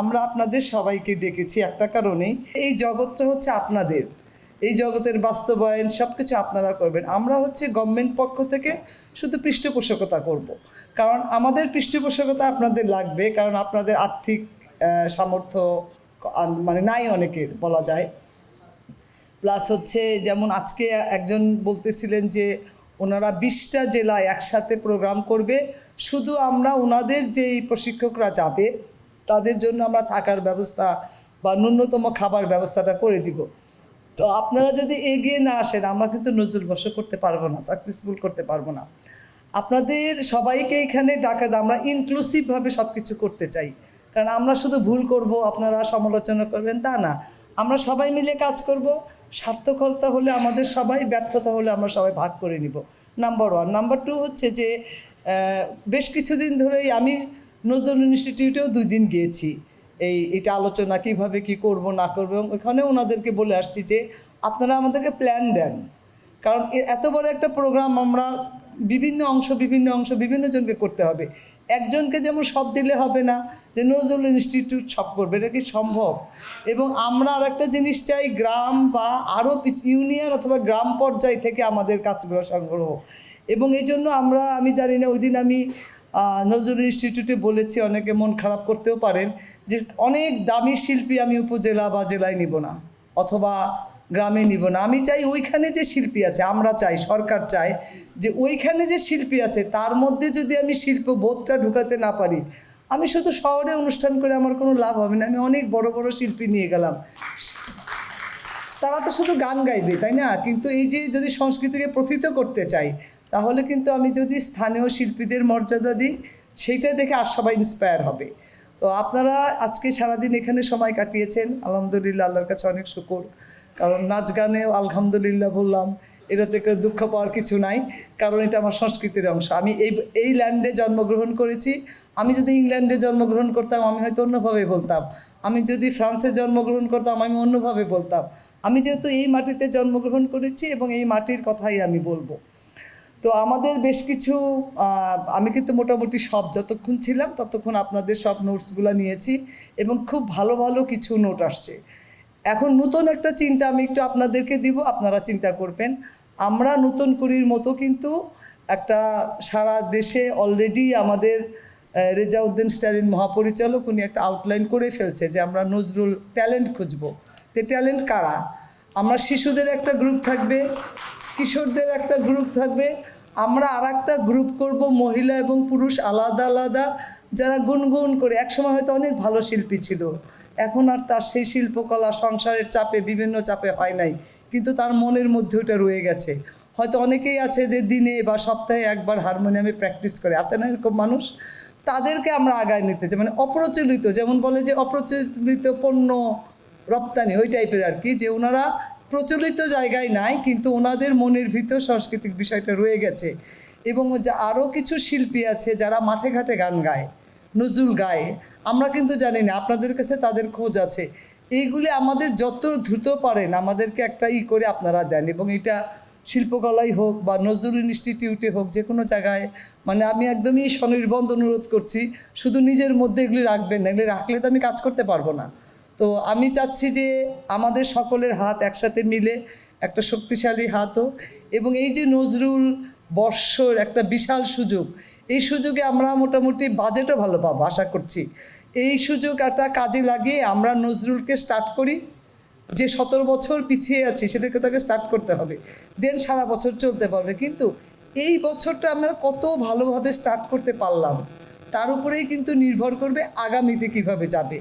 আমরা আপনাদের সবাইকে ডেকেছি একটা কারণেই, এই জগৎটা হচ্ছে আপনাদের, এই জগতের বাস্তবায়ন সব কিছু আপনারা করবেন। আমরা হচ্ছে গভর্নমেন্ট পক্ষ থেকে শুধু পৃষ্ঠপোষকতা করব। কারণ আমাদের পৃষ্ঠপোষকতা আপনাদের লাগবে, কারণ আপনাদের আর্থিক সামর্থ্য মানে নাই অনেকের বলা যায়। প্লাস হচ্ছে যেমন আজকে একজন বলতেছিলেন যে ওনারা 20টা জেলায় একসাথে প্রোগ্রাম করবে, শুধু আমরা ওনাদের যেই প্রশিক্ষকরা যাবে তাদের জন্য আমরা থাকার ব্যবস্থা বা ন্যূনতম খাবার ব্যবস্থাটা করে দিব। তো আপনারা যদি এগিয়ে না আসেন আমরা কিন্তু নজরুল বর্ষ করতে পারবো না, সাকসেসফুল করতে পারবো না। আপনাদের সবাইকে এখানে ডাকা, আমরা ইনক্লুসিভভাবে সব কিছু করতে চাই। কারণ আমরা শুধু ভুল করব আপনারা সমালোচনা করবেন তা না, আমরা সবাই মিলে কাজ করব। সার্থকতা হলে আমাদের সবাই, ব্যর্থতা হলে আমরা সবাই ভাগ করে নিব, নাম্বার 1। নাম্বার 2 হচ্ছে যে বেশ কিছুদিন ধরেই আমি নজরুল ইনস্টিটিউটেও 2 দিন গিয়েছি এটা আলোচনা কিভাবে কি করব না করব, এবং ওখানে ওনাদেরকে বলে আসছি যে আপনারা আমাদেরকে প্ল্যান দেন। কারণ এত বড় একটা প্রোগ্রাম আমরা বিভিন্ন অংশ বিভিন্ন জনকে করতে হবে। একজনকে যেমন সব দিলে হবে না যে নজরুল ইনস্টিটিউট সব করবে, এটা কি সম্ভব? এবং আমরা আর একটা জিনিস চাই, গ্রাম বা আরও ইউনিয়ন অথবা গ্রাম পর্যায় থেকে আমাদের কাজগুলো সংগ্রহ। এবং এই জন্য আমি জানি না, ওই দিন আমি নজরুল ইনস্টিটিউটে বলেছি, অনেকে মন খারাপ করতেও পারেন, যে অনেক দামি শিল্পী আমি উপজেলা বা জেলায় নিব না অথবা গ্রামে নিব না। আমি চাই ওইখানে যে শিল্পী আছে, আমরা চাই, সরকার চায় যে ওইখানে যে শিল্পী আছে তার মধ্যে যদি আমি শিল্পবোধটা ঢুকাতে না পারি, আমি শুধু শহরে অনুষ্ঠান করে আমার কোনো লাভ হবে না। আমি অনেক বড় বড় শিল্পী নিয়ে গেলাম, তারা তো শুধু গান গাইবে, তাই না? কিন্তু এই যে যদি সংস্কৃতিকে প্রথিত করতে চাই, তাহলে কিন্তু আমি যদি স্থানীয় শিল্পীদের মর্যাদা দিই, সেইটা দেখে আর সবাই ইন্সপায়ার হবে। তো আপনারা আজকে সারাদিন এখানে সময় কাটিয়েছেন, আলহামদুলিল্লাহ, আল্লাহর কাছে অনেক শুকর। কারণ নাচ গানেও আলহামদুলিল্লাহ বললাম, এটা থেকে দুঃখ পাওয়ার কিছু নাই, কারণ এটা আমার সংস্কৃতির অংশ। আমি এই ল্যান্ডে জন্মগ্রহণ করেছি। আমি যদি ইংল্যান্ডে জন্মগ্রহণ করতাম আমি হয়তো অন্যভাবে বলতাম, আমি যদি ফ্রান্সে জন্মগ্রহণ করতাম আমি অন্যভাবে বলতাম। আমি যেহেতু এই মাটিতে জন্মগ্রহণ করেছি এবং এই মাটির কথাই আমি বলবো। তো আমাদের বেশ কিছু আমি কিন্তু মোটামুটি সব যতক্ষণ ছিলাম ততক্ষণ আপনাদের সব নোটসগুলো নিয়েছি এবং খুব ভালো ভালো কিছু নোট আসছে। এখন নতুন একটা চিন্তা আমি একটু আপনাদেরকে দিব, আপনারা চিন্তা করবেন। আমরা নতুন কুড়ির মতো কিন্তু একটা সারা দেশে অলরেডি আমাদের রেজাউদ্দিন স্টালিন মহাপরিচালক উনি একটা আউটলাইন করে ফেলছে যে আমরা নজরুল ট্যালেন্ট খুঁজবো। তো ট্যালেন্ট কারা? আমরা শিশুদের একটা গ্রুপ থাকবে, কিশোরদের একটা গ্রুপ থাকবে, আমরা আর একটা গ্রুপ করব মহিলা এবং পুরুষ আলাদা আলাদা, যারা গুনগুন করে, একসময় হয়তো অনেক ভালো শিল্পী ছিল, এখন আর তার সেই শিল্পকলা সংসারের চাপে বিভিন্ন চাপে হয় নাই, কিন্তু তার মনের মধ্যে ওটা রয়ে গেছে। হয়তো অনেকেই আছে যে দিনে বা সপ্তাহে একবার হারমোনিয়ামে প্র্যাকটিস করে, আছে না এরকম মানুষ? তাদেরকে আমরা আগায় নিতে চাই, মানে অপ্রচলিত, যেমন বলে যে অপ্রচলিত পণ্য রপ্তানি, ওই টাইপের আর কি, যে ওনারা প্রচলিত জায়গায় নাই কিন্তু ওনাদের মনের ভিতর সাংস্কৃতিক বিষয়টা রয়ে গেছে। এবং যা আরও কিছু শিল্পী আছে যারা মাঠে ঘাটে গান গায়, নজরুল গায়, আমরা কিন্তু জানি না, আপনাদের কাছে তাদের খোঁজ আছে। এইগুলি আমাদের যত দ্রুত পারেন আমাদেরকে একটা করে আপনারা দেন, এবং এটা শিল্পকলাই হোক বা নজরুল ইনস্টিটিউটে হোক, যে কোনো জায়গায়, মানে আমি একদমই স্বনির্বন্ধ অনুরোধ করছি, শুধু নিজের মধ্যে এগুলি রাখবেন না, এগুলি রাখলে তো আমি কাজ করতে পারবো না। তো আমি চাচ্ছি যে আমাদের সকলের হাত একসাথে মিলে একটা শক্তিশালী হাত হোক, এবং এই যে নজরুল বর্ষর একটা বিশাল সুযোগ, এই সুযোগে আমরা মোটামুটি বাজেটও ভালো পাবো আশা করছি। এই সুযোগ একটা কাজে লাগিয়ে আমরা নজরুলকে স্টার্ট করি, যে 17 বছর পিছিয়ে আছি সেটাকে তাকে স্টার্ট করতে হবে, দেন সারা বছর চলতে পারবে। কিন্তু এই বছরটা আমরা কত ভালোভাবে স্টার্ট করতে পারলাম তার উপরেই কিন্তু নির্ভর করবে আগামীতে কিভাবে যাবে।